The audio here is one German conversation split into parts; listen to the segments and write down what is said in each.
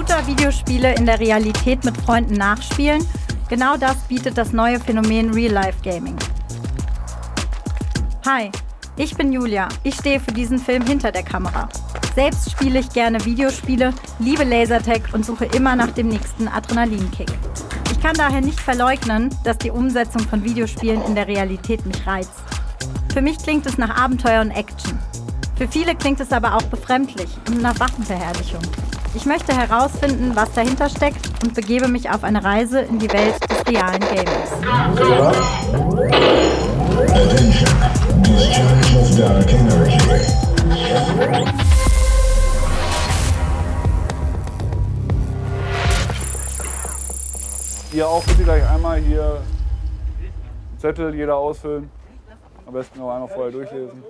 Shooter-Videospiele in der Realität mit Freunden nachspielen? Genau das bietet das neue Phänomen Real-Life-Gaming. Hi, ich bin Julia. Ich stehe für diesen Film hinter der Kamera. Selbst spiele ich gerne Videospiele, liebe Lasertag und suche immer nach dem nächsten Adrenalinkick. Ich kann daher nicht verleugnen, dass die Umsetzung von Videospielen in der Realität mich reizt. Für mich klingt es nach Abenteuer und Action. Für viele klingt es aber auch befremdlich und nach Waffenverherrlichung. Ich möchte herausfinden, was dahinter steckt und begebe mich auf eine Reise in die Welt des realen Gamings. Ihr auch bitte gleich einmal hier Zettel, jeder ausfüllen. Am besten noch einmal vorher durchlesen.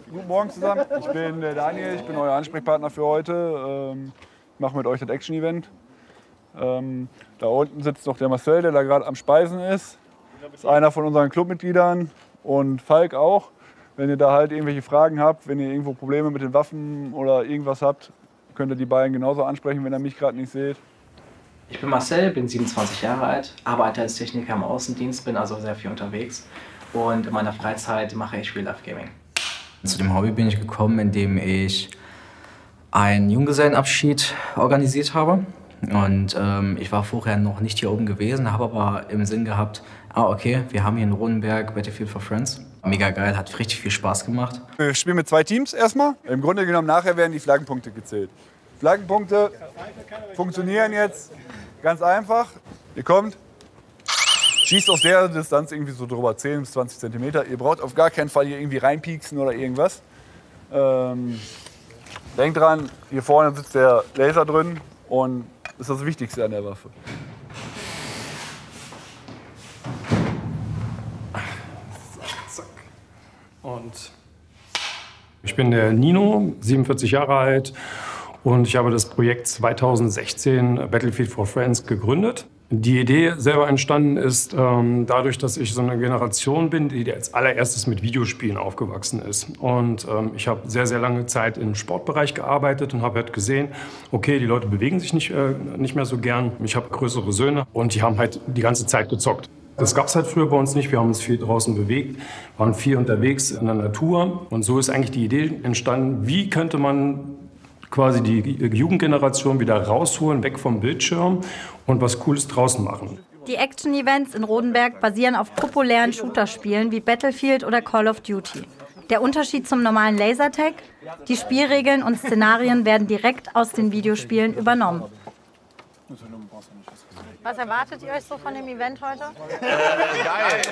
Guten Morgen zusammen, ich bin der Daniel, ich bin euer Ansprechpartner für heute. Ich mache mit euch das Action-Event. Da unten sitzt noch der Marcel, der da gerade am Speisen ist. Das ist einer von unseren Clubmitgliedern und Falk auch. Wenn ihr da halt irgendwelche Fragen habt, wenn ihr irgendwo Probleme mit den Waffen oder irgendwas habt, könnt ihr die beiden genauso ansprechen, wenn ihr mich gerade nicht seht. Ich bin Marcel, bin 27 Jahre alt, arbeite als Techniker im Außendienst, bin also sehr viel unterwegs und in meiner Freizeit mache ich Real-Life-Gaming. Zu dem Hobby bin ich gekommen, indem ich einen Junggesellenabschied organisiert habe. Und ich war vorher noch nicht hier oben gewesen, habe aber im Sinn gehabt, okay, wir haben hier in Rodenberg Battlefield for Friends. Mega geil, hat richtig viel Spaß gemacht. Wir spielen mit 2 Teams erstmal. Im Grunde genommen nachher werden die Flaggenpunkte gezählt. Flaggenpunkte funktionieren jetzt ganz einfach. Ihr kommt, schießt aus der Distanz irgendwie so drüber, 10 bis 20 Zentimeter. Ihr braucht auf gar keinen Fall hier irgendwie reinpieksen oder irgendwas. Denkt dran, hier vorne sitzt der Laser drin und das ist das Wichtigste an der Waffe. Und ich bin der Nino, 47 Jahre alt und ich habe das Projekt 2016 Battlefield for Friends gegründet. Die Idee selber entstanden ist dadurch, dass ich so eine Generation bin, die als allererstes mit Videospielen aufgewachsen ist. Und ich habe sehr, sehr lange Zeit im Sportbereich gearbeitet und habe halt gesehen, okay, die Leute bewegen sich nicht mehr so gern. Ich habe größere Söhne und die haben halt die ganze Zeit gezockt. Das gab es halt früher bei uns nicht. Wir haben uns viel draußen bewegt, waren viel unterwegs in der Natur. Und so ist eigentlich die Idee entstanden, wie könnte man quasi die Jugendgeneration wieder rausholen, weg vom Bildschirm und was Cooles draußen machen. Die Action-Events in Rodenberg basieren auf populären Shooter-Spielen wie Battlefield oder Call of Duty. Der Unterschied zum normalen Lasertag? Die Spielregeln und Szenarien werden direkt aus den Videospielen übernommen. Was erwartet ihr euch so von dem Event heute? Geil!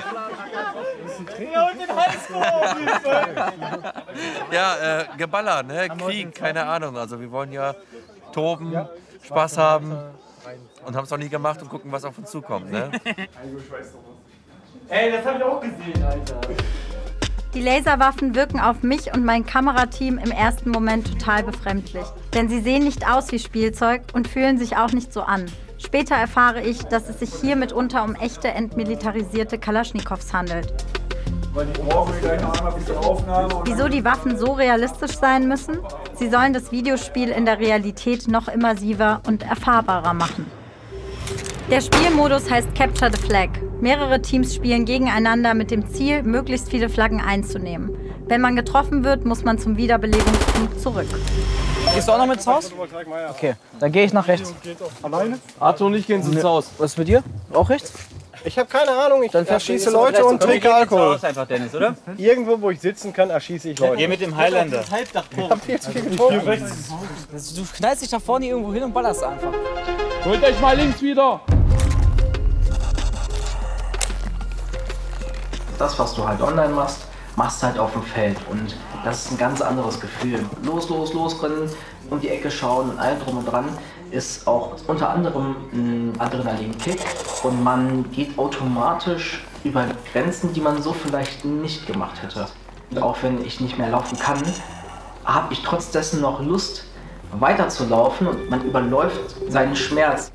Ja, Geballer, ne? Krieg, keine Ahnung. Also wir wollen ja toben, Spaß haben und haben es noch nie gemacht und gucken, was auf uns zukommt, ne? Ey, das hab ich auch gesehen, Alter. Die Laserwaffen wirken auf mich und mein Kamerateam im ersten Moment total befremdlich. Denn sie sehen nicht aus wie Spielzeug und fühlen sich auch nicht so an. Später erfahre ich, dass es sich hier mitunter um echte entmilitarisierte Kalaschnikows handelt. Wieso die Waffen so realistisch sein müssen? Sie sollen das Videospiel in der Realität noch immersiver und erfahrbarer machen. Der Spielmodus heißt Capture the Flag. Mehrere Teams spielen gegeneinander mit dem Ziel, möglichst viele Flaggen einzunehmen. Wenn man getroffen wird, muss man zum Wiederbelebungspunkt zurück. Gehst du auch noch mit ins Haus? Okay, dann gehe ich nach rechts. Alleine? Arthur und ich gehen ins Haus. Was ist mit dir? Auch rechts? Ich habe keine Ahnung, ich Dann erschieße Leute und trinke Alkohol. Einfach, Dennis, oder? Irgendwo, wo ich sitzen kann, erschieße ich Leute. Geh mit dem Highlander. Ich hab viel zu viel getrunken. Du knallst dich da vorne irgendwo hin und ballerst einfach. Holt euch mal links wieder. Das, was du halt online machst, machst du halt auf dem Feld und das ist ein ganz anderes Gefühl. Losrennen, um die Ecke schauen und allem drum und dran ist auch unter anderem ein Adrenalinkick und man geht automatisch über Grenzen, die man so vielleicht nicht gemacht hätte. Und auch wenn ich nicht mehr laufen kann, habe ich trotz dessen noch Lust weiterzulaufen und man überläuft seinen Schmerz.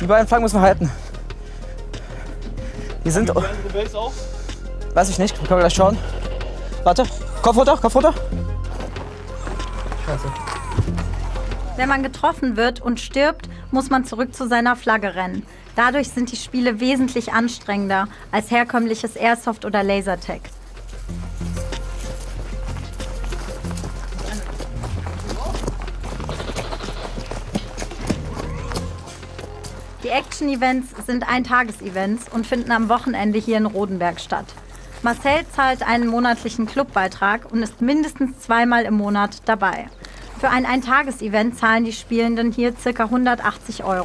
Die beiden Flaggen müssen wir halten. Die sind. Haben die Rebels auch? Weiß ich nicht, können wir gleich schauen. Warte, Kopf runter, Kopf runter. Scheiße. Wenn man getroffen wird und stirbt, muss man zurück zu seiner Flagge rennen. Dadurch sind die Spiele wesentlich anstrengender als herkömmliches Airsoft oder Lasertag. Die Action-Events sind Eintages-Events und finden am Wochenende hier in Rodenberg statt. Marcel zahlt einen monatlichen Clubbeitrag und ist mindestens zweimal im Monat dabei. Für ein Eintages-Event zahlen die Spielenden hier ca. 180 €.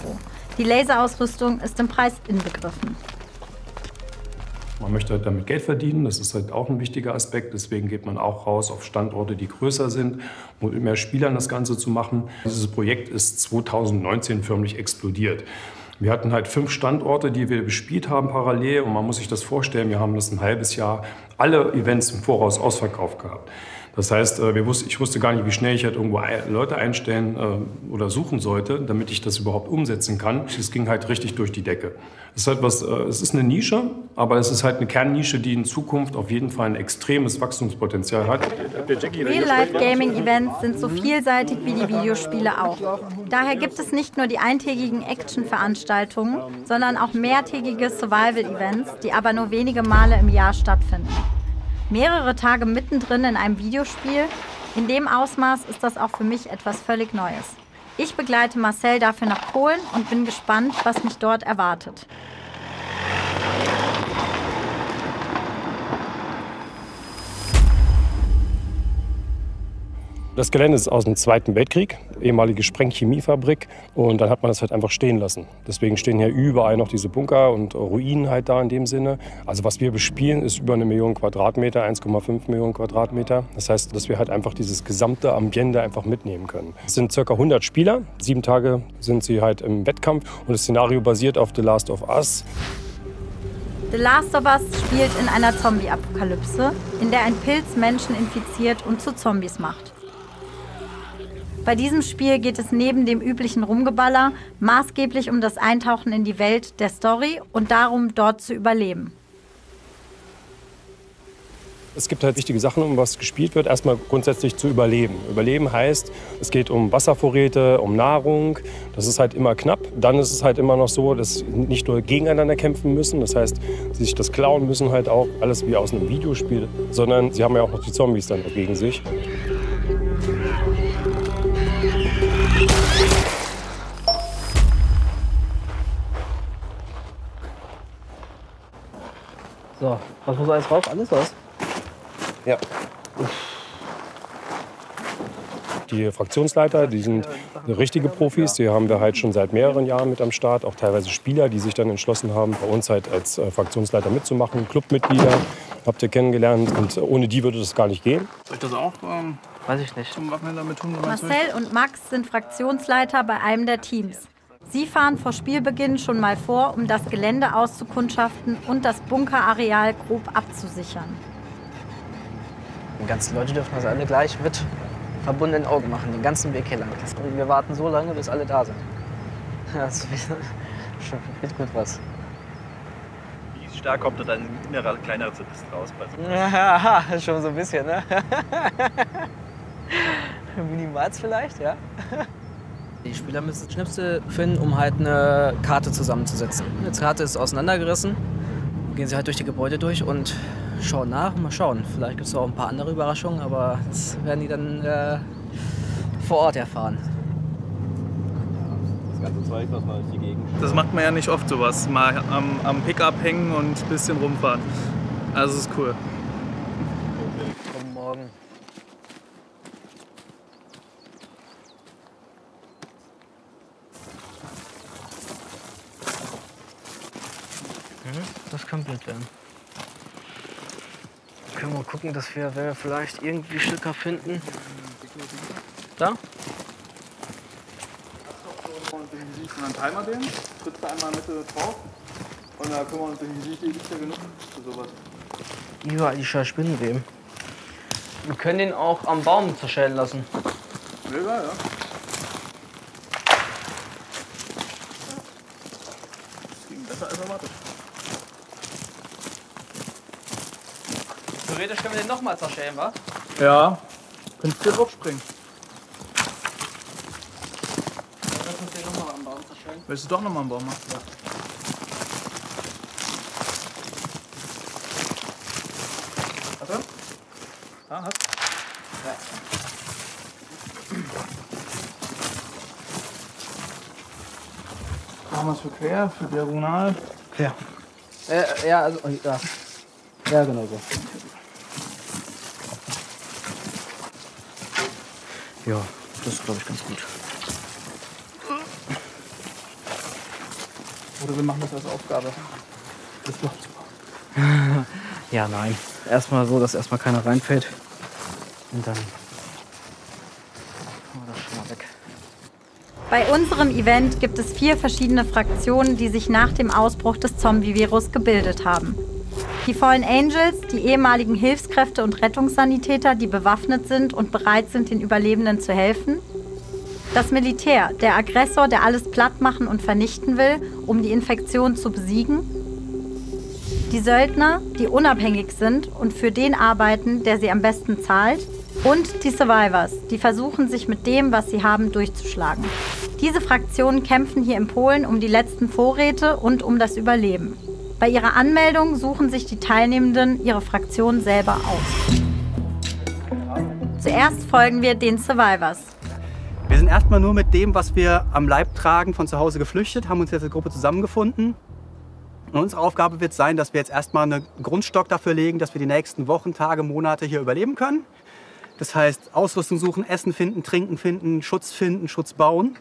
Die Laserausrüstung ist im Preis inbegriffen. Man möchte halt damit Geld verdienen, das ist halt auch ein wichtiger Aspekt. Deswegen geht man auch raus auf Standorte, die größer sind, um mit mehr Spielern das Ganze zu machen. Dieses Projekt ist 2019 förmlich explodiert. Wir hatten halt 5 Standorte, die wir bespielt haben parallel. Und man muss sich das vorstellen, wir haben das ein halbes Jahr alle Events im Voraus ausverkauft gehabt. Das heißt, ich wusste gar nicht, wie schnell ich halt irgendwo Leute einstellen oder suchen sollte, damit ich das überhaupt umsetzen kann. Es ging halt richtig durch die Decke. Es ist eine Nische, aber es ist halt eine Kernnische, die in Zukunft auf jeden Fall ein extremes Wachstumspotenzial hat. Real-Life-Gaming-Events sind so vielseitig wie die Videospiele auch. Daher gibt es nicht nur die eintägigen Action-Veranstaltungen, sondern auch mehrtägige Survival-Events, die aber nur wenige Male im Jahr stattfinden. Mehrere Tage mittendrin in einem Videospiel, in dem Ausmaß ist das auch für mich etwas völlig Neues. Ich begleite Marcel dafür nach Polen und bin gespannt, was mich dort erwartet. Das Gelände ist aus dem Zweiten Weltkrieg, ehemalige Sprengchemiefabrik, und dann hat man das halt einfach stehen lassen. Deswegen stehen hier überall noch diese Bunker und Ruinen halt da in dem Sinne. Also was wir bespielen, ist über 1 Million Quadratmeter, 1,5 Millionen Quadratmeter. Das heißt, dass wir halt einfach dieses gesamte Ambiente einfach mitnehmen können. Es sind ca. 100 Spieler, 7 Tage sind sie halt im Wettkampf und das Szenario basiert auf The Last of Us. The Last of Us spielt in einer Zombie-Apokalypse, in der ein Pilz Menschen infiziert und zu Zombies macht. Bei diesem Spiel geht es neben dem üblichen Rumgeballer maßgeblich um das Eintauchen in die Welt der Story und darum, dort zu überleben. Es gibt halt wichtige Sachen, um was gespielt wird. Erstmal grundsätzlich zu überleben. Überleben heißt, es geht um Wasservorräte, um Nahrung. Das ist halt immer knapp. Dann ist es halt immer noch so, dass sie nicht nur gegeneinander kämpfen müssen. Das heißt, sie sich das klauen müssen halt auch, alles wie aus einem Videospiel. Sondern sie haben ja auch noch die Zombies dann gegen sich. So, was muss alles drauf? Alles was? Ja. Die Fraktionsleiter, die sind richtige Profis. Die haben wir halt schon seit mehreren Jahren mit am Start. Auch teilweise Spieler, die sich dann entschlossen haben, bei uns halt als Fraktionsleiter mitzumachen. Clubmitglieder habt ihr kennengelernt. Und ohne die würde das gar nicht gehen. Soll ich das auch Weiß ich nicht. zum Wochenende mit tun? Marcel und Max sind Fraktionsleiter bei einem der Teams. Sie fahren vor Spielbeginn schon mal vor, um das Gelände auszukundschaften und das Bunkerareal grob abzusichern. Die ganzen Leute dürfen das alle gleich mit verbundenen Augen machen, den ganzen Weg hier lang. Und wir warten so lange, bis alle da sind. Das wird gut was. Wie stark kommt da dein innerer kleiner Sadist raus? Ja, schon so ein bisschen, ne? Minimals vielleicht, ja. Die Spieler müssen Schnipsel finden, um halt eine Karte zusammenzusetzen. Eine Karte ist auseinandergerissen. Gehen sie halt durch die Gebäude durch und schauen nach. Mal schauen. Vielleicht gibt es auch ein paar andere Überraschungen, aber das werden die dann vor Ort erfahren. Das ganze Zeug, was man durch die Gegend. Das macht man ja nicht oft sowas. Mal am Pickup hängen und ein bisschen rumfahren. Also das ist cool. Guten Morgen. Das kann blöd werden. Können wir mal gucken, dass wir vielleicht irgendwie Stücker finden. Da? Einen Timer den, trittst du einmal Mitte drauf und da können wir uns die ist ja genug für sowas. Überall die scheiß Spinnenweben. Wir können den auch am Baum zerschellen lassen. Ja. Das ging besser als erwartet. Theoretisch können wir den nochmal zerschellen, wa? Ja. Könntest du drauf springen? Willst du doch nochmal einen Baum machen? Ja. Warte. Ah, hast du? Ja. Machen wir es für quer, für diagonal? Quer. Ja, also, ja. Ja, genau so. Ja, das ist, glaube ich, ganz gut. Oder wir machen das als Aufgabe. Das macht super. Ja, nein. Erstmal so, dass erstmal keiner reinfällt. Und dann machen wir das schon mal weg. Bei unserem Event gibt es 4 verschiedene Fraktionen, die sich nach dem Ausbruch des Zombie-Virus gebildet haben. Die Fallen Angels, die ehemaligen Hilfskräfte und Rettungssanitäter, die bewaffnet sind und bereit sind, den Überlebenden zu helfen. Das Militär, der Aggressor, der alles platt machen und vernichten will, um die Infektion zu besiegen. Die Söldner, die unabhängig sind und für den arbeiten, der sie am besten zahlt. Und die Survivors, die versuchen, sich mit dem, was sie haben, durchzuschlagen. Diese Fraktionen kämpfen hier in Polen um die letzten Vorräte und um das Überleben. Bei ihrer Anmeldung suchen sich die Teilnehmenden ihre Fraktion selber aus. Zuerst folgen wir den Survivors. Wir sind erstmal nur mit dem, was wir am Leib tragen, von zu Hause geflüchtet, haben uns jetzt als Gruppe zusammengefunden. Und unsere Aufgabe wird sein, dass wir jetzt erstmal einen Grundstock dafür legen, dass wir die nächsten Wochen, Tage, Monate hier überleben können. Das heißt, Ausrüstung suchen, Essen finden, Trinken finden, Schutz bauen.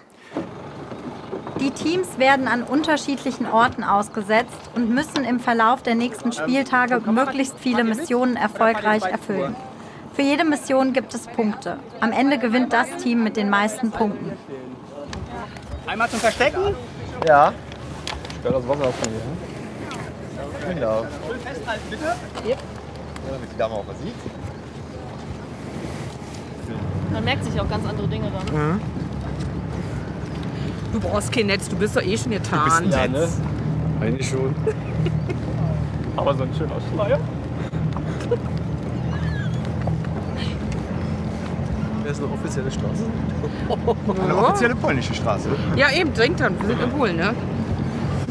Die Teams werden an unterschiedlichen Orten ausgesetzt und müssen im Verlauf der nächsten Spieltage möglichst viele Missionen erfolgreich erfüllen. Für jede Mission gibt es Punkte. Am Ende gewinnt das Team mit den meisten Punkten. Einmal zum Verstecken? Ja. Ich werde das Wasser von hier. Genau. Schön festhalten, bitte. Ja, damit die Dame auch was sieht. Man merkt sich auch ganz andere Dinge dann. Mhm. Du brauchst kein Netz, du bist doch eh schon getan. Ja, ne? Eigentlich schon. Aber so ein schöner Schleier. Das ist eine offizielle Straße. Eine offizielle polnische Straße. Ja, eben, dringend dann. Wir sind in Polen, ne?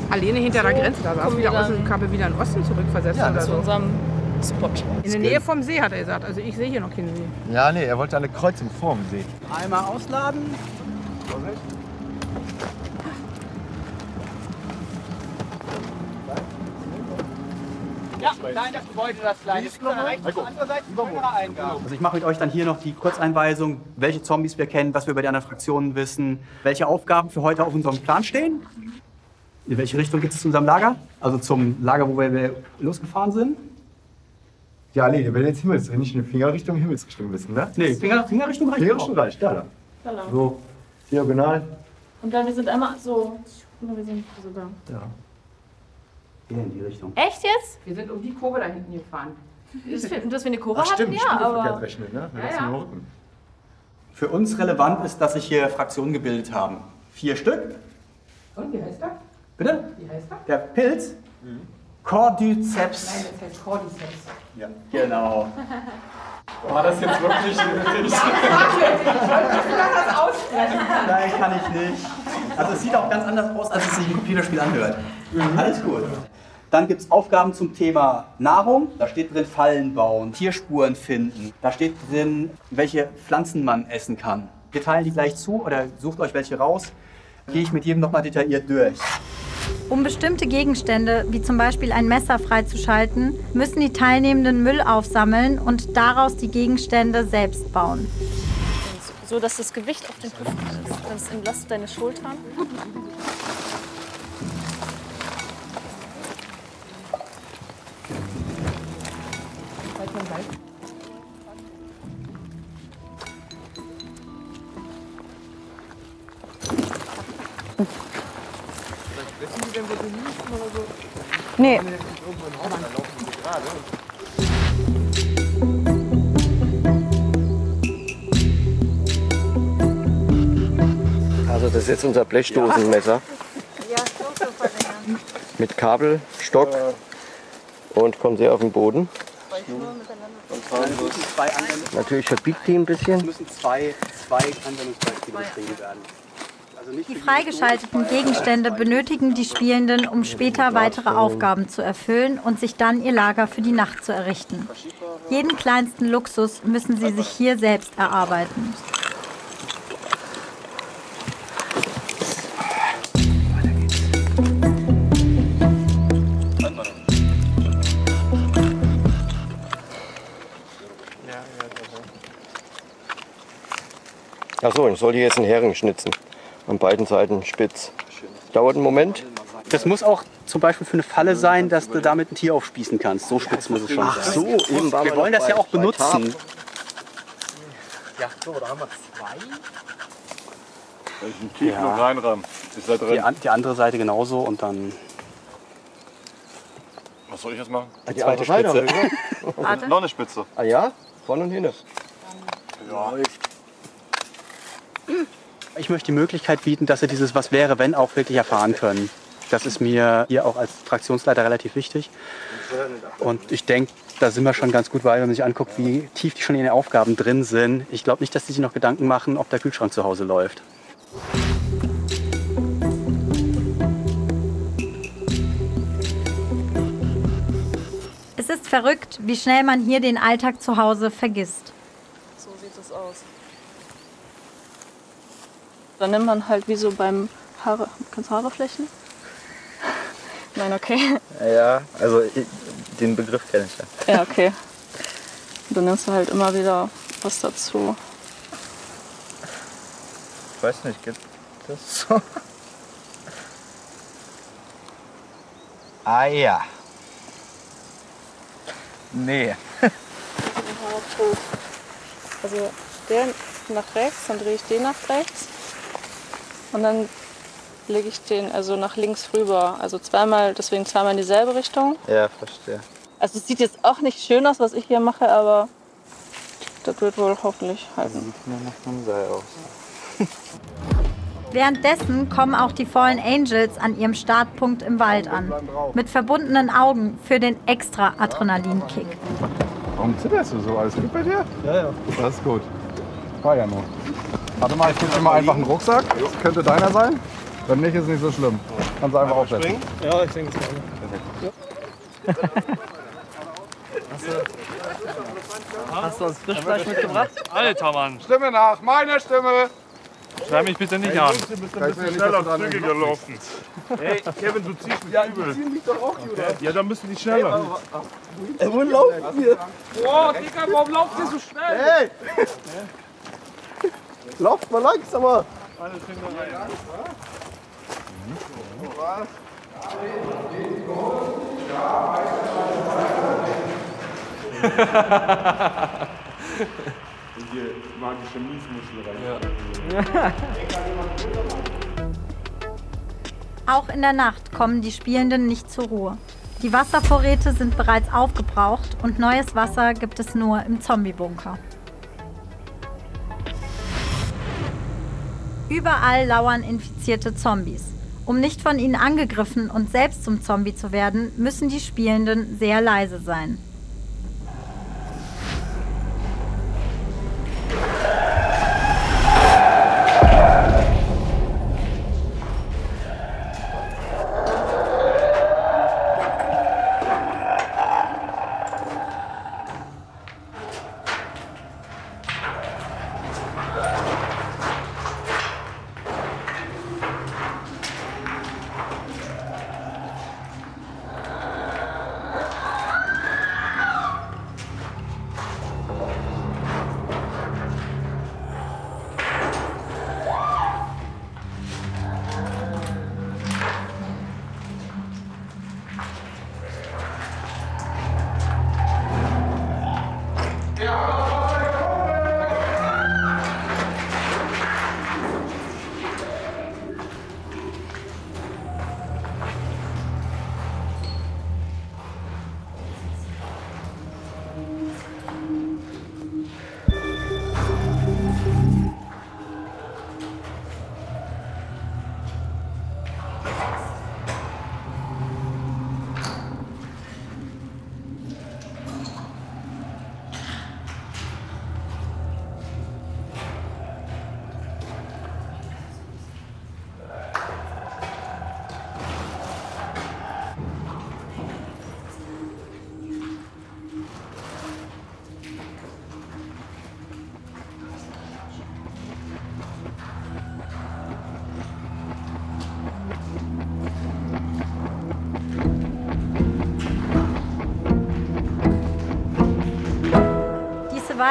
Alleine hinter der Grenze, da saß wieder aus dem Kabel wieder in den Osten zurückversetzt Ja, oder zu so. unserem Spot. In der Nähe vom See, hat er gesagt. Also ich sehe hier noch keinen See. Ja, nee, er wollte eine Kreuzung vorm See. Einmal ausladen. Ja, nein, das Gebäude, das kleine. Also ich mache mit euch dann hier noch die Kurzeinweisung, welche Zombies wir kennen, was wir über die anderen Fraktionen wissen, welche Aufgaben für heute auf unserem Plan stehen. In welche Richtung geht es zu unserem Lager? Also zum Lager, wo wir losgefahren sind. Ja, nee, wir werden jetzt nicht eine Fingerrichtung, Himmelsrichtung wissen, ne? Nee, Fingerrichtung reicht. Fingerrichtung reicht, da lang. Da lang. So, diagonal. Und dann wir sind einmal so. Wir sind so da. Ja. Hier in die Richtung. Echt jetzt? Wir sind um die Kurve da hinten gefahren. Dass wir eine Kurve Ach, hatten, stimmt, ja, spiegelverkehrt aber. rechnen, ne? Ja, ja. Für uns relevant ist, dass sich hier Fraktionen gebildet haben. 4 Stück. Und wie heißt der? Bitte? Wie heißt der? Der Pilz. Cordyceps. Nein, das heißt Cordyceps. Ja, genau. War das jetzt wirklich nötig? Nein, kann ich nicht. Also es sieht auch ganz anders aus, als es sich im Computerspiel anhört. Alles gut. Dann gibt es Aufgaben zum Thema Nahrung. Da steht drin Fallen bauen, Tierspuren finden. Da steht drin, welche Pflanzen man essen kann. Wir teilen die gleich zu oder sucht euch welche raus. Gehe ich mit jedem nochmal detailliert durch. Um bestimmte Gegenstände, wie zum Beispiel ein Messer, freizuschalten, müssen die Teilnehmenden Müll aufsammeln und daraus die Gegenstände selbst bauen. So, dass das Gewicht auf den Hüften ist. Das entlastet deine Schultern. Nee. Also das ist jetzt unser Blechdosenmesser. Mit Kabel, Stock und kommt sehr auf den Boden. Natürlich verbiegt die ein bisschen. Es müssen zwei Anwendungsbeispiele beschrieben werden. Die freigeschalteten Gegenstände benötigen die Spielenden, um später weitere Aufgaben zu erfüllen und sich dann ihr Lager für die Nacht zu errichten. Jeden kleinsten Luxus müssen sie sich hier selbst erarbeiten. Achso, ich soll hier jetzt einen Hering schnitzen. An beiden Seiten spitz. Dauert einen Moment. Das muss auch zum Beispiel für eine Falle sein, dass du damit ein Tier aufspießen kannst. So spitz muss es schon sein. Ach so, eben war wir wollen das ja auch benutzen. Ja, so, da haben wir zwei. Da ist ein Tief noch reinrammen. Ist da drin? Die andere Seite genauso und dann. Was soll ich jetzt machen? Die zweite Spitze. Noch eine Spitze. Ah ja? Vorne und hinten. Läuft. Ich möchte die Möglichkeit bieten, dass Sie dieses Was wäre, wenn auch wirklich erfahren können. Das ist mir hier auch als Fraktionsleiter relativ wichtig. Und ich denke, da sind wir schon ganz gut bei, wenn man sich anguckt, wie tief die schon in den Aufgaben drin sind. Ich glaube nicht, dass die sich noch Gedanken machen, ob der Kühlschrank zu Hause läuft. Es ist verrückt, wie schnell man hier den Alltag zu Hause vergisst. So sieht es aus. Dann nimmt man halt wie so beim Haare. Kannst du Haare flechten? Nein, okay. Ja, also den Begriff kenne ich ja. Ja, okay. Und dann nimmst du halt immer wieder was dazu. Ich weiß nicht, gibt das so? Ah ja. Nee. Also der nach rechts, dann drehe ich den nach rechts. Und dann lege ich den also nach links rüber. Also deswegen zweimal in dieselbe Richtung. Ja, verstehe. Also es sieht jetzt auch nicht schön aus, was ich hier mache, aber das wird wohl hoffentlich halten. Mir macht man Seil aus. Währenddessen kommen auch die Fallen Angels an ihrem Startpunkt im Wald an. Mit verbundenen Augen für den extra Adrenalinkick. Warum zitterst du so? Alles gut bei dir? Ja, ja. Das ist gut. War ja nur. Warte mal, ich gebe dir mal einfach einen Rucksack. Das könnte deiner sein. Wenn nicht, ist es nicht so schlimm. Kannst du einfach aufsetzen. Ja, ich denke es gerne. Hast du uns Frischfleisch mitgebracht? Alter Mann. Stimme nach, meine Stimme. Schrei mich bitte nicht an. Du bist ein bisschen schneller zügiger laufen. Hey, Kevin, du ziehst mich übel. ziehen mich doch auch, Judas. Ja, dann müssen die schneller. Wo laufen wir? Boah, Digga, warum lauft ihr so schnell? Hey! Lauft mal langsamer! Alles hinterher. Und hier magische Miesmuschel rein. Auch in der Nacht kommen die Spielenden nicht zur Ruhe. Die Wasservorräte sind bereits aufgebraucht und neues Wasser gibt es nur im Zombie-Bunker. Überall lauern infizierte Zombies. Um nicht von ihnen angegriffen und selbst zum Zombie zu werden, müssen die Spielenden sehr leise sein.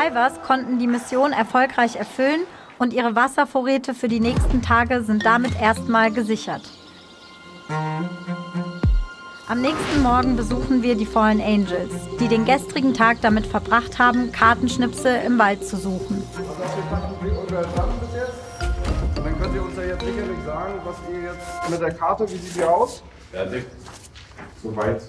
Survivors konnten die Mission erfolgreich erfüllen und ihre Wasservorräte für die nächsten Tage sind damit erstmal gesichert. Am nächsten Morgen besuchen wir die Fallen Angels, die den gestrigen Tag damit verbracht haben, Kartenschnipsel im Wald zu suchen. Dann könnt ihr uns ja jetzt sicherlich sagen, was ihr jetzt mit der Karte, wie sieht die aus? Fertig. Soweit.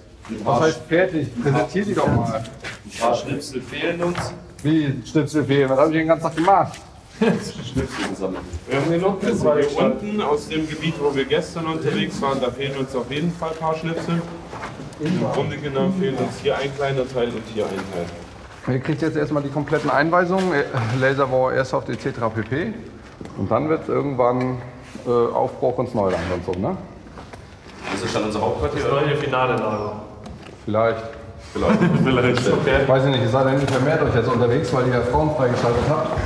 Was heißt fertig? Präsentiert die doch mal. Ein paar Schnipsel fehlen uns. Wie Schnipsel fehlen? Was haben die den ganzen Tag gemacht? Schnipsel gesammelt. Wir haben genug. Also hier unten aus dem Gebiet, wo wir gestern unterwegs waren, da fehlen uns auf jeden Fall ein paar Schnipsel. Im Grunde genommen fehlt uns hier ein kleiner Teil und hier ein Teil. Ihr kriegt jetzt erstmal die kompletten Einweisungen, Laserbauer, Airsoft etc. pp. Und dann wird es irgendwann Aufbruch ins Neuland und so, ne? Das ist dann unser Hauptquartier. Das neue finale Lager. Vielleicht. Vielleicht. Okay. Weiß ich nicht, ihr seid ja nicht vermehrt euch jetzt unterwegs, weil ihr ja Frauen freigeschaltet habt.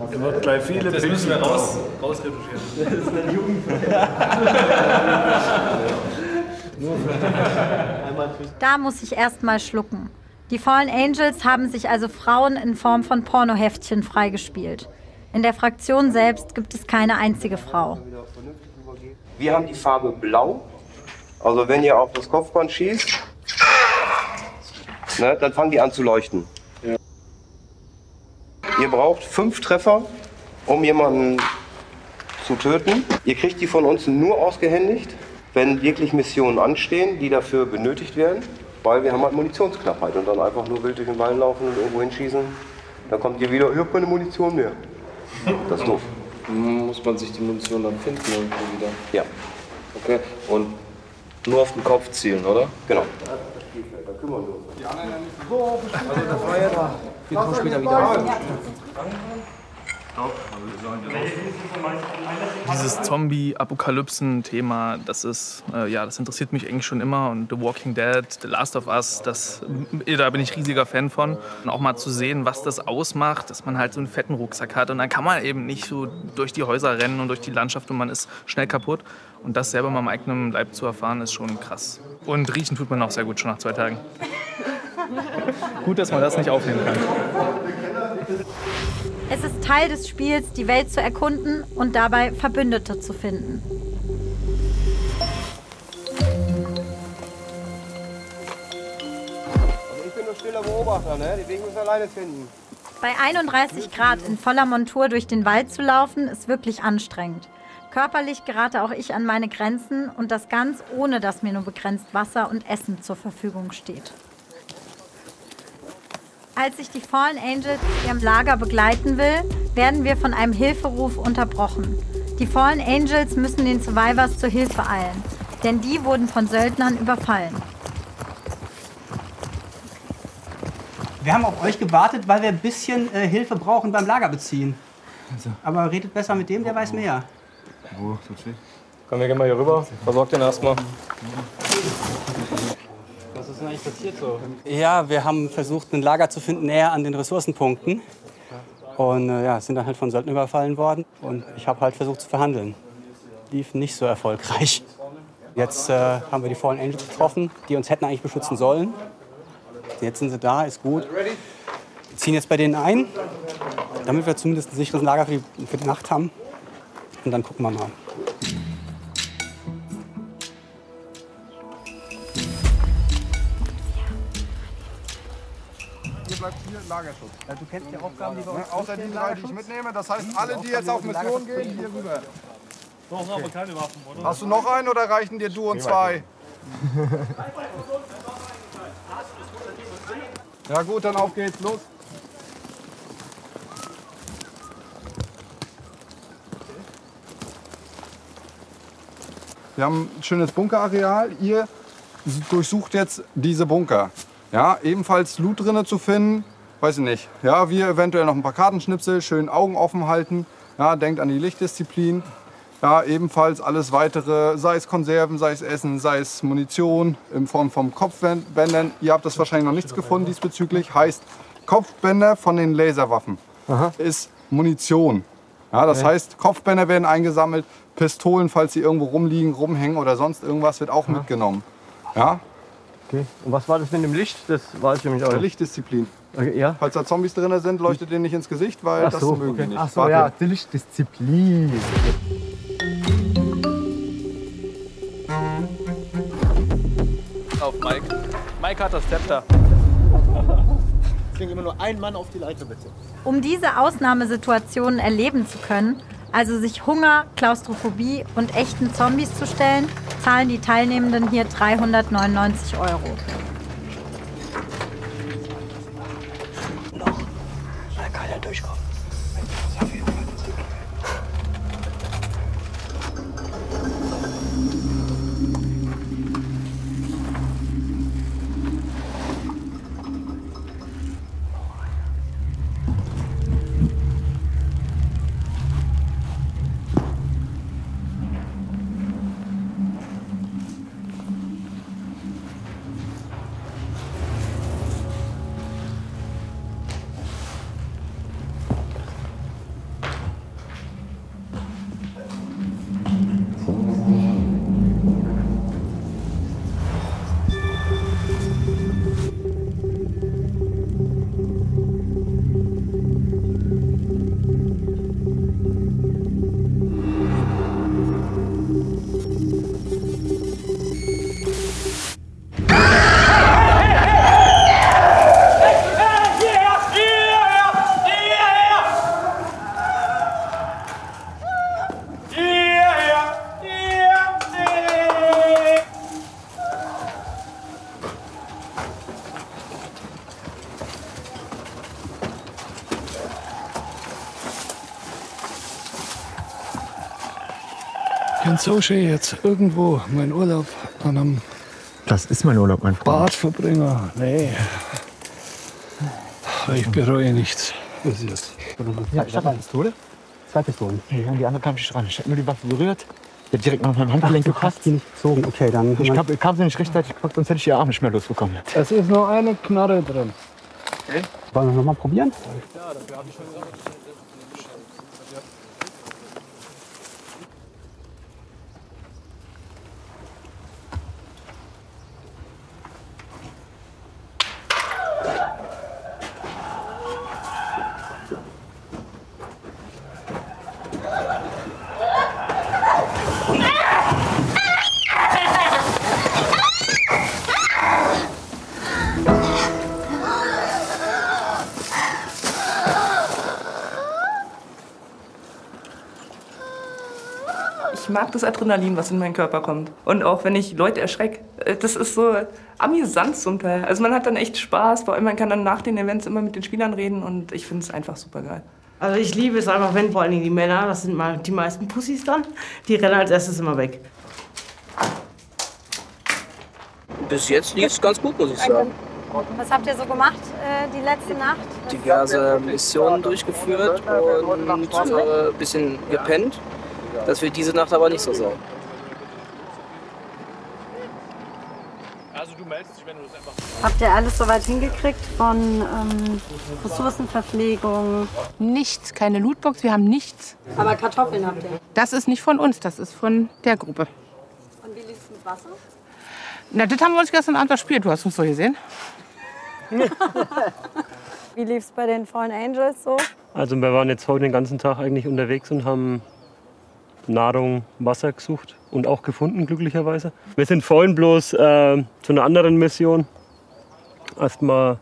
Es wird gleich viele Das müssen wir rausretuschieren. Das ist eine Jugend. Da muss ich erstmal schlucken. Die Fallen Angels haben sich also Frauen in Form von Pornoheftchen freigespielt. In der Fraktion selbst gibt es keine einzige Frau. Wir haben die Farbe Blau. Also wenn ihr auf das Kopfband schießt, ne, dann fangen die an zu leuchten. Ja. Ihr braucht 5 Treffer, um jemanden zu töten. Ihr kriegt die von uns nur ausgehändigt, wenn wirklich Missionen anstehen, die dafür benötigt werden. Weil wir haben halt Munitionsknappheit und dann einfach nur wild durch den Wald laufen und irgendwo hinschießen. Dann kommt ihr wieder, ich hab keine Munition mehr. Das ist doof. Muss man sich die Munition dann finden irgendwo wieder? Ja. Okay. Und nur auf den Kopf zielen, oder? Genau. Da kümmern wir uns. Die anderen ja nicht so. Also das war ja Wir kommen später wieder. Dieses Zombie-Apokalypsen-Thema, das interessiert mich eigentlich schon immer. Und The Walking Dead, The Last of Us, da bin ich riesiger Fan von. Und auch mal zu sehen, was das ausmacht, dass man halt so einen fetten Rucksack hat. Und dann kann man eben nicht so durch die Häuser rennen und durch die Landschaft und man ist schnell kaputt. Und das selber mal am eigenen Leib zu erfahren, ist schon krass. Und riechen tut man auch sehr gut, schon nach 2 Tagen. Gut, dass man das nicht aufnehmen kann. Es ist Teil des Spiels, die Welt zu erkunden und dabei Verbündete zu finden. Ich bin nur stiller Beobachter, ne? Die Wege müssen wir alleine finden. Bei 31 Grad in voller Montur durch den Wald zu laufen, ist wirklich anstrengend. Körperlich gerate auch ich an meine Grenzen und das ganz ohne, dass mir nur begrenzt Wasser und Essen zur Verfügung steht. Als ich die Fallen Angels zu ihrem Lager begleiten will, werden wir von einem Hilferuf unterbrochen. Die Fallen Angels müssen den Survivors zur Hilfe eilen, denn die wurden von Söldnern überfallen. Wir haben auf euch gewartet, weil wir ein bisschen Hilfe brauchen beim Lagerbeziehen. Aber redet besser mit dem, der weiß mehr. Wo? Tut's weh? Komm, wir gehen mal hier rüber. Versorgt den erstmal. Was ist denn eigentlich passiert so? Ja, wir haben versucht, ein Lager zu finden, näher an den Ressourcenpunkten. Und sind dann halt von Söldnern überfallen worden. Und ich habe halt versucht zu verhandeln. Lief nicht so erfolgreich. Jetzt haben wir die Fallen Angels getroffen, die uns hätten eigentlich beschützen sollen. Jetzt sind sie da, ist gut. Wir ziehen jetzt bei denen ein, damit wir zumindest ein sicheres Lager für die Nacht haben. Und dann gucken wir mal. Hier bleibt hier Lagerschutz. Ja, du kennst die Aufgaben, die wir uns außer die 3, die ich mitnehme. Das heißt, alle, die jetzt auf Mission gehen, hier rüber. Brauchen aber keine Waffen, oder? Hast du noch einen oder reichen dir du und 2? Ja gut, dann auf geht's, los. Wir haben ein schönes Bunkerareal. Ihr durchsucht jetzt diese Bunker. Ja, ebenfalls Loot drinne zu finden, weiß ich nicht. Ja, wir eventuell noch ein paar Kartenschnipsel, schön Augen offen halten. Ja, denkt an die Lichtdisziplin. Ja, ebenfalls alles weitere, sei es Konserven, sei es Essen, sei es Munition in Form von Kopfbändern. Ihr habt das wahrscheinlich noch nichts gefunden diesbezüglich. Heißt, Kopfbänder von den Laserwaffen ist Munition. Ja, das heißt, Kopfbänder werden eingesammelt, Pistolen, falls sie irgendwo rumliegen, rumhängen oder sonst irgendwas, wird auch mitgenommen. Ja? Okay. Und was war das mit dem Licht? Das weiß ich nämlich auch nicht. Lichtdisziplin. Okay, ja. Falls da Zombies drin sind, leuchtet denen nicht ins Gesicht, weil das mögen die nicht. Ach so, ja, die Lichtdisziplin. Auf Mike. Mike hat das Zepter. Deswegen immer nur ein Mann auf die Leiter, bitte. Um diese Ausnahmesituationen erleben zu können, also sich Hunger, Klaustrophobie und echten Zombies zu stellen, zahlen die Teilnehmenden hier 399 €. Da kann er durchkommen. In Sochi jetzt irgendwo meinen Urlaub an einem Das ist mein Urlaub, mein Freund. Badverbringer. Nee. Ich bereue nichts. Bis jetzt. Ja, ich habe eine Pistole. 2 Pistolen. Ja, die andere kam nicht ran. Ich habe nur die Waffe berührt. Die hat direkt nach meinem Handgelenk gepasst. Die nicht gezogen. Okay, dann. Ich kam sie nicht rechtzeitig gepackt, sonst hätte ich die Arme nicht mehr losbekommen. Es ist nur eine Knarre drin. Okay. Wollen wir noch mal probieren? Ja, dafür habe ich schon gesagt. Ich mag das Adrenalin, was in meinen Körper kommt. Und auch wenn ich Leute erschrecke, das ist so amüsant zum Teil. Also man hat dann echt Spaß, vor allem man kann dann nach den Events immer mit den Spielern reden und ich finde es einfach super geil. Also ich liebe es einfach, wenn vor allen Dingen die Männer, das sind mal die meisten Pussys dann, die rennen als erstes immer weg. Bis jetzt lief es ganz gut, muss ich sagen. Was habt ihr so gemacht die letzte Nacht? Diverse Missionen durchgeführt und ein bisschen gepennt. Das wird diese Nacht aber nicht so sein. Also du meldest dich, wenn du das einfach... Habt ihr alles soweit hingekriegt von Ressourcenverpflegung? Nichts, keine Lootbox, wir haben nichts. Aber Kartoffeln habt ihr? Das ist nicht von uns, das ist von der Gruppe. Und wie lief es mit Wasser? Na, das haben wir uns gestern Abend gespielt, du hast uns so gesehen. Wie lief es bei den Fallen Angels so? Also wir waren jetzt heute den ganzen Tag eigentlich unterwegs und haben Nahrung, Wasser gesucht und auch gefunden, glücklicherweise. Wir sind vorhin bloß zu einer anderen Mission. Erst mal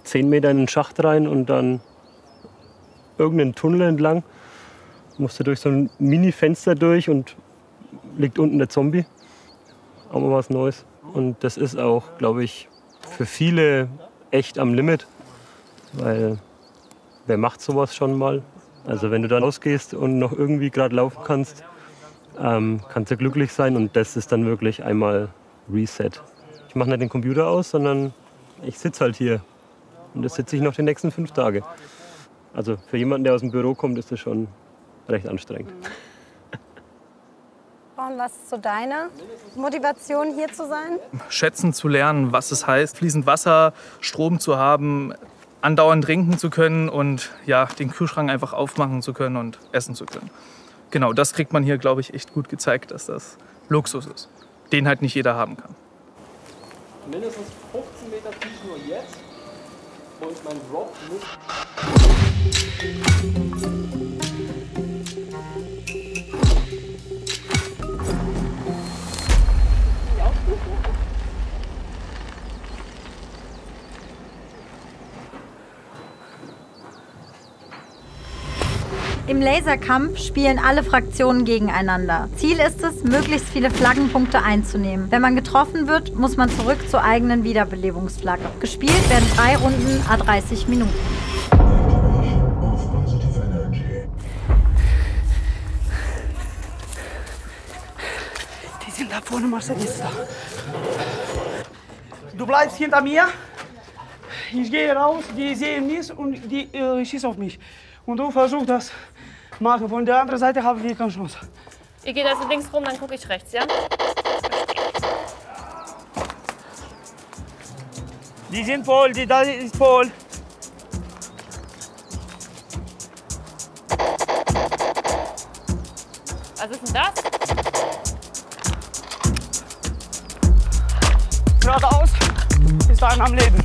10 Meter in den Schacht rein und dann irgendeinen Tunnel entlang. Musste durch so ein Mini-Fenster durch und liegt unten der Zombie. Auch mal was Neues. Und das ist auch, glaube ich, für viele echt am Limit. Weil wer macht sowas schon mal? Also wenn du da rausgehst und noch irgendwie gerade laufen kannst, kannst du glücklich sein und das ist dann wirklich einmal Reset. Ich mache nicht den Computer aus, sondern ich sitze halt hier und das sitze ich noch die nächsten 5 Tage. Also für jemanden, der aus dem Büro kommt, ist das schon recht anstrengend. Und was ist so deine Motivation, hier zu sein? Schätzen zu lernen, was es heißt, fließend Wasser, Strom zu haben, andauernd trinken zu können und ja, den Kühlschrank einfach aufmachen zu können und essen zu können. Genau, das kriegt man hier, glaube ich, echt gut gezeigt, dass das Luxus ist, den halt nicht jeder haben kann. mindestens 15 Meter tief nur jetzt. Und mein Drop muss... Im Laserkampf spielen alle Fraktionen gegeneinander. Ziel ist es, möglichst viele Flaggenpunkte einzunehmen. Wenn man getroffen wird, muss man zurück zur eigenen Wiederbelebungsflagge. Gespielt werden 3 Runden à 30 Minuten. Die sind da vorne, Marcel ist da. Du bleibst hinter mir. Ich gehe raus, die sehen mich und die schießen auf mich. Und du versuchst das machen. Von der anderen Seite haben wir keine Chance. Ihr geht also links rum, dann gucke ich rechts, ja? Die sind voll, da ist voll. Was ist denn das? Geradeaus ist einer am Leben.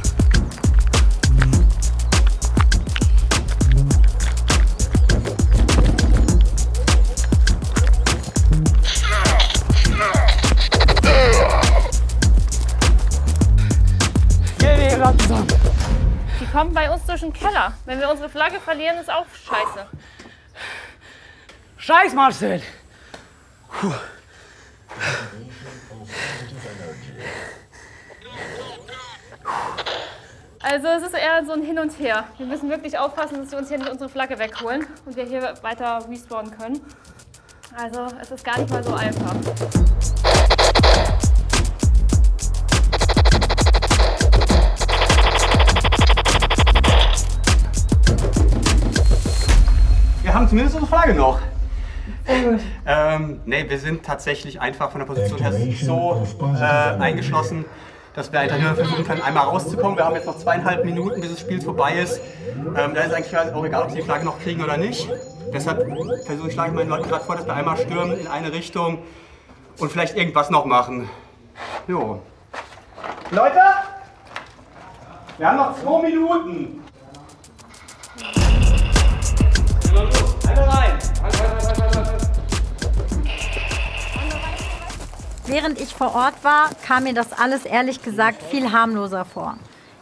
Die kommen bei uns durch den Keller. Wenn wir unsere Flagge verlieren, ist auch scheiße. Scheiß, Marcel! Puh. Also es ist eher so ein Hin und Her. Wir müssen wirklich aufpassen, dass wir uns hier nicht unsere Flagge wegholen und wir hier weiter respawnen können. Also es ist gar nicht mal so einfach. Wir haben zumindest unsere Flagge noch. Nee, wir sind tatsächlich einfach von der Position her so eingeschlossen, dass wir einfach nur versuchen können, einmal rauszukommen. Wir haben jetzt noch 2,5 Minuten, bis das Spiel vorbei ist. Da ist eigentlich auch egal, ob sie die Flagge noch kriegen oder nicht. Deshalb schlage ich meinen Leuten gerade vor, dass wir einmal stürmen in eine Richtung und vielleicht irgendwas noch machen. Jo. Leute! Wir haben noch 2 Minuten. Alle rein! Während ich vor Ort war, kam mir das alles ehrlich gesagt viel harmloser vor.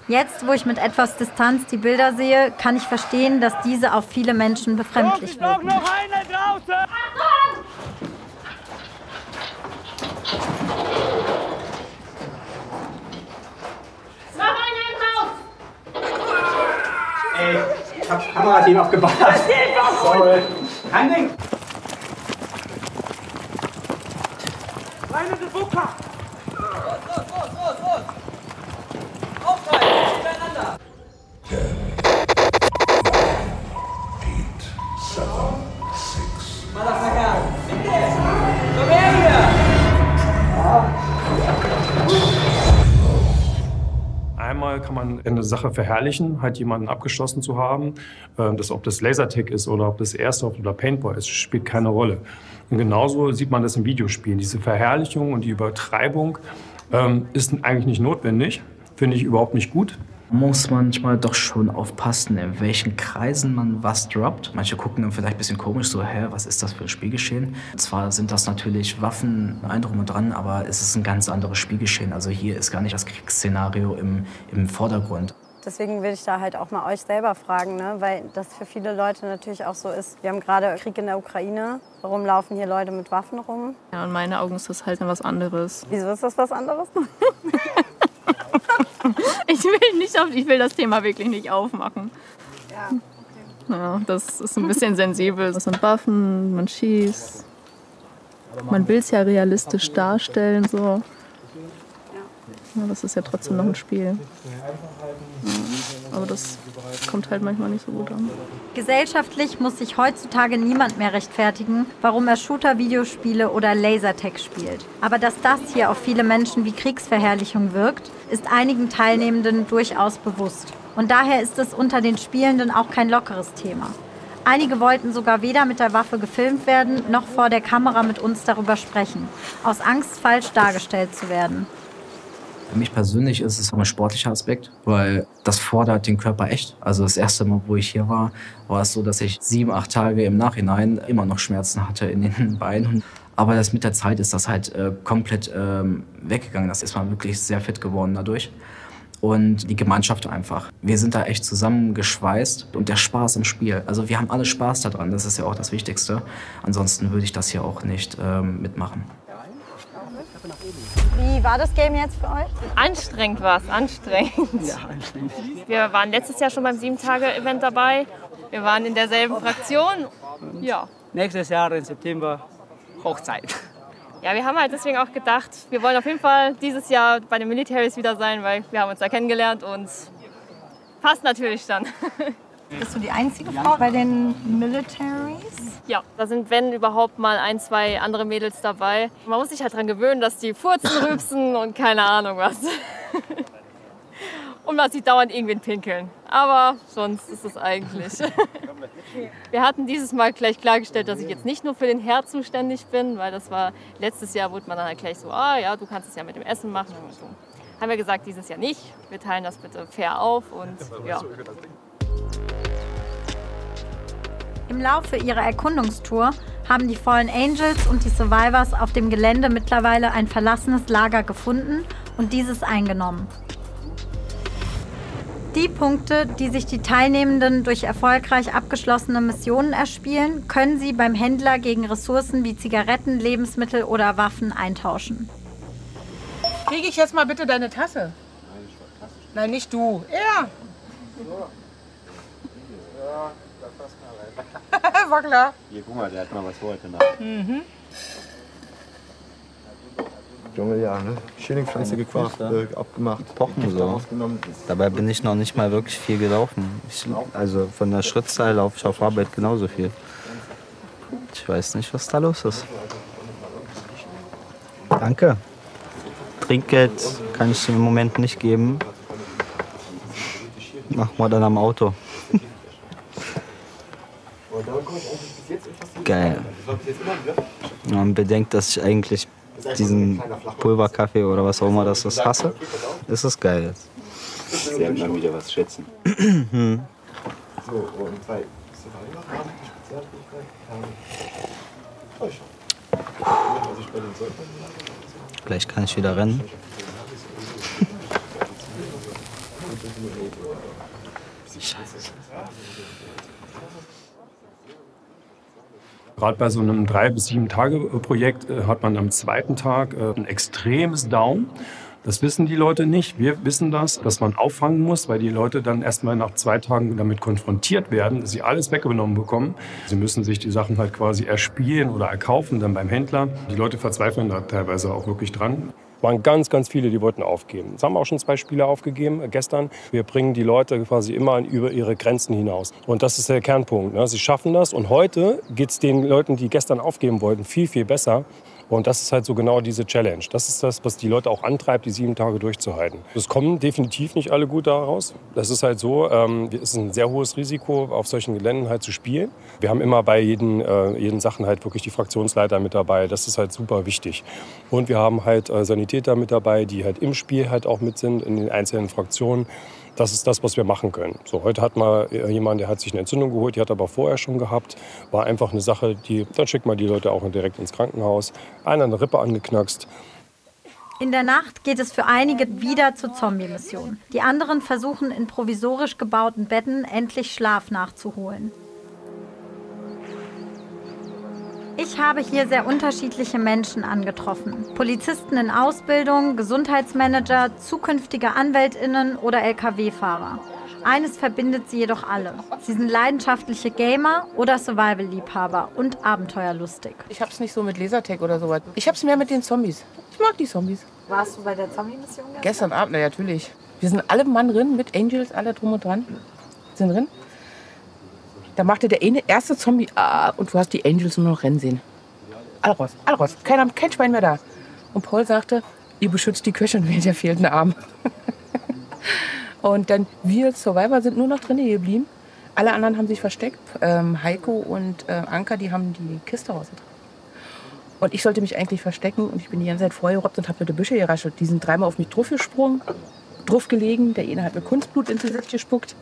Jetzt, wo ich mit etwas Distanz die Bilder sehe, kann ich verstehen, dass diese auf viele Menschen befremdlich wirken. Noch einer draußen! Noch einer im Haus! Ey, ich hab Kamerateam aufgebaut. Das geht doch! Sorry. Kein Ding! Rein in den Bunker! Los! Aufteilen, übereinander! 10, 8, 7, 6. Motherfucker! Bitte! Komm her hier! Einmal kann man eine Sache verherrlichen, halt jemanden abgeschossen zu haben. Ob das Lasertag ist oder ob das Airsoft oder Paintball ist, spielt keine Rolle. Und genauso sieht man das in Videospielen. Diese Verherrlichung und die Übertreibung ist eigentlich nicht notwendig, finde ich überhaupt nicht gut. Man muss manchmal doch schon aufpassen, in welchen Kreisen man was droppt. Manche gucken dann vielleicht ein bisschen komisch, so, hä, was ist das für ein Spielgeschehen? Zwar sind das natürlich Waffen, ein Drum und Dran, aber es ist ein ganz anderes Spielgeschehen. Also hier ist gar nicht das Kriegsszenario im Vordergrund. Deswegen will ich da halt auch mal euch selber fragen, ne? Weil das für viele Leute natürlich auch so ist. Wir haben gerade Krieg in der Ukraine. Warum laufen hier Leute mit Waffen rum? Ja, in meinen Augen ist das halt was anderes. Wieso ist das was anderes? Ich will das Thema wirklich nicht aufmachen. Ja, okay. Ja, das ist ein bisschen sensibel. Das sind Waffen, man schießt. Man will es ja realistisch darstellen. So. Ja, das ist ja trotzdem noch ein Spiel. Ja, aber das kommt halt manchmal nicht so gut an. Gesellschaftlich muss sich heutzutage niemand mehr rechtfertigen, warum er Shooter, Videospiele oder Lasertag spielt. Aber dass das hier auf viele Menschen wie Kriegsverherrlichung wirkt, ist einigen Teilnehmenden durchaus bewusst. Und daher ist es unter den Spielenden auch kein lockeres Thema. Einige wollten sogar weder mit der Waffe gefilmt werden, noch vor der Kamera mit uns darüber sprechen, aus Angst, falsch dargestellt zu werden. Für mich persönlich ist es ein sportlicher Aspekt, weil das fordert den Körper echt. Also das erste Mal, wo ich hier war, war es so, dass ich 7, 8 Tage im Nachhinein immer noch Schmerzen hatte in den Beinen. Aber das mit der Zeit ist das halt komplett weggegangen. Das ist man wirklich sehr fit geworden dadurch. Und die Gemeinschaft einfach. Wir sind da echt zusammengeschweißt und der Spaß im Spiel. Also wir haben alle Spaß daran, das ist ja auch das Wichtigste. Ansonsten würde ich das hier auch nicht mitmachen. Wie war das Game jetzt für euch? Anstrengend war es, anstrengend. Ja, anstrengend. Wir waren letztes Jahr schon beim 7-Tage-Event dabei. Wir waren in derselben Fraktion. Ja. Nächstes Jahr im September Hochzeit. Ja, wir haben halt deswegen auch gedacht, wir wollen auf jeden Fall dieses Jahr bei den Militaries wieder sein, weil wir haben uns da kennengelernt und passt natürlich dann. Bist du die einzige Frau bei den Militaries? Ja, da sind, wenn überhaupt, mal 1, 2 andere Mädels dabei. Man muss sich halt daran gewöhnen, dass die furzen, rübsen und keine Ahnung was. Und man sieht dauernd irgendwen pinkeln. Aber sonst ist es eigentlich. Wir hatten dieses Mal gleich klargestellt, dass ich jetzt nicht nur für den Herd zuständig bin, weil das war letztes Jahr, wurde man dann halt gleich so, ah ja, du kannst es ja mit dem Essen machen. Und so. Haben wir gesagt, dieses Jahr nicht. Wir teilen das bitte fair auf und ja. Im Laufe ihrer Erkundungstour haben die Fallen Angels und die Survivors auf dem Gelände mittlerweile ein verlassenes Lager gefunden und dieses eingenommen. Die Punkte, die sich die Teilnehmenden durch erfolgreich abgeschlossene Missionen erspielen, können sie beim Händler gegen Ressourcen wie Zigaretten, Lebensmittel oder Waffen eintauschen. Kriege ich jetzt mal bitte deine Tasse? Nein, nicht du. Er. War klar. Hier, guck mal, der hat mal was vor heute Nacht. Mhm. Junge, ja, ne? Schillingpflanze gekocht, abgemacht, Pochen so. Dabei bin ich noch nicht mal wirklich viel gelaufen. Also von der Schrittzahl laufe ich auf Arbeit genauso viel. Ich weiß nicht, was da los ist. Danke. Trinkgeld kann ich im Moment nicht geben. Machen wir dann am Auto. Geil. Man bedenkt, dass ich eigentlich diesen Pulverkaffee oder was auch immer das ist hasse. Das ist geil. Sie haben mal wieder was schätzen. So, und 2. Gleich kann ich wieder rennen. Scheiße. Gerade bei so einem 3- bis 7-Tage-Projekt hat man am zweiten Tag ein extremes Down. Das wissen die Leute nicht. Wir wissen das, dass man auffangen muss, weil die Leute dann erstmal nach 2 Tagen damit konfrontiert werden, dass sie alles weggenommen bekommen. Sie müssen sich die Sachen halt quasi erspielen oder erkaufen dann beim Händler. Die Leute verzweifeln da teilweise auch wirklich dran. Es waren ganz, ganz viele, die wollten aufgeben. Es haben auch schon 2 Spieler aufgegeben gestern. Wir bringen die Leute quasi immer über ihre Grenzen hinaus. Und das ist der Kernpunkt. Ne? Sie schaffen das. Und heute geht es den Leuten, die gestern aufgeben wollten, viel, viel besser. Und das ist halt so genau diese Challenge. Das ist das, was die Leute auch antreibt, die 7 Tage durchzuhalten. Es kommen definitiv nicht alle gut daraus. Das ist halt so, es ist ein sehr hohes Risiko, auf solchen Geländen halt zu spielen. Wir haben immer bei jeden Sachen halt wirklich die Fraktionsleiter mit dabei. Das ist halt super wichtig. Und wir haben halt Sanitäter mit dabei, die halt im Spiel halt auch mit sind, in den einzelnen Fraktionen. Das ist das, was wir machen können. So, heute hat mal jemand, der hat sich eine Entzündung geholt, die hat aber vorher schon gehabt. War einfach eine Sache, dann schickt man die Leute auch direkt ins Krankenhaus. Einer eine Rippe angeknackst. In der Nacht geht es für einige wieder zur Zombie-Mission. Die anderen versuchen in provisorisch gebauten Betten endlich Schlaf nachzuholen. Ich habe hier sehr unterschiedliche Menschen angetroffen. Polizisten in Ausbildung, Gesundheitsmanager, zukünftige AnwältInnen oder Lkw-Fahrer. Eines verbindet sie jedoch alle. Sie sind leidenschaftliche Gamer oder Survival-Liebhaber und abenteuerlustig. Ich hab's nicht so mit Lasertag oder sowas. Ich hab's mehr mit den Zombies. Ich mag die Zombies. Warst du bei der Zombie-Mission gestern? Gestern Abend, na natürlich. Wir sind alle Mann drin, mit Angels, alle drum und dran. Sind drin. Da machte der erste Zombie und du hast die Angels nur noch rennen sehen. Alle raus. Kein Schwein mehr da. Und Paul sagte, ihr beschützt die Köchin wegen der fehlenden Arme. Und dann wir Survivor sind nur noch drinnen geblieben. Alle anderen haben sich versteckt. Heiko und Anka, die haben die Kiste rausgetragen. Und ich sollte mich eigentlich verstecken und ich bin die ganze Zeit vorgerobbt und habe mit der Büsche geraschelt. Die sind dreimal auf mich drauf gesprungen, drauf gelegen. Der eine hat mir Kunstblut ins Gesicht gespuckt.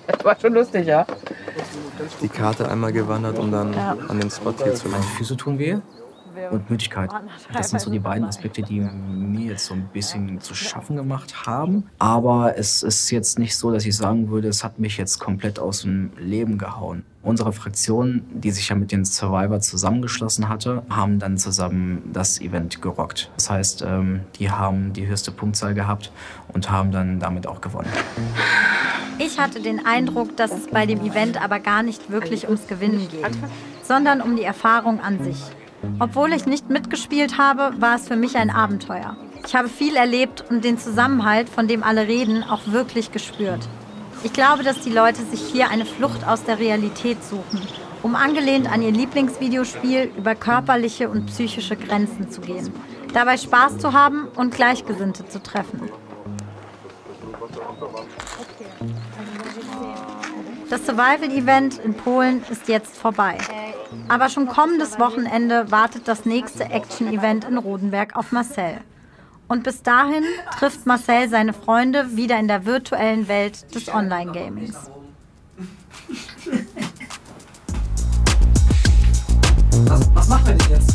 Das war schon lustig, ja. Die Karte einmal gewandert, um dann an den Spot hier zu Meine laufen. Füße tun weh und Müdigkeit. Das sind so die beiden Aspekte, die mir jetzt so ein bisschen zu schaffen gemacht haben. Aber es ist jetzt nicht so, dass ich sagen würde, es hat mich jetzt komplett aus dem Leben gehauen. Unsere Fraktion, die sich ja mit den Survivor zusammengeschlossen hatte, haben dann zusammen das Event gerockt. Das heißt, die haben die höchste Punktzahl gehabt und haben dann damit auch gewonnen. Ich hatte den Eindruck, dass es bei dem Event aber gar nicht wirklich ums Gewinnen geht, sondern um die Erfahrung an sich. Obwohl ich nicht mitgespielt habe, war es für mich ein Abenteuer. Ich habe viel erlebt und den Zusammenhalt, von dem alle reden, auch wirklich gespürt. Ich glaube, dass die Leute sich hier eine Flucht aus der Realität suchen, um angelehnt an ihr Lieblingsvideospiel über körperliche und psychische Grenzen zu gehen, dabei Spaß zu haben und Gleichgesinnte zu treffen. Das Survival-Event in Polen ist jetzt vorbei. Aber schon kommendes Wochenende wartet das nächste Action-Event in Rodenberg auf Marcel. Und bis dahin trifft Marcel seine Freunde wieder in der virtuellen Welt des Online-Gamings. Was machen wir denn jetzt?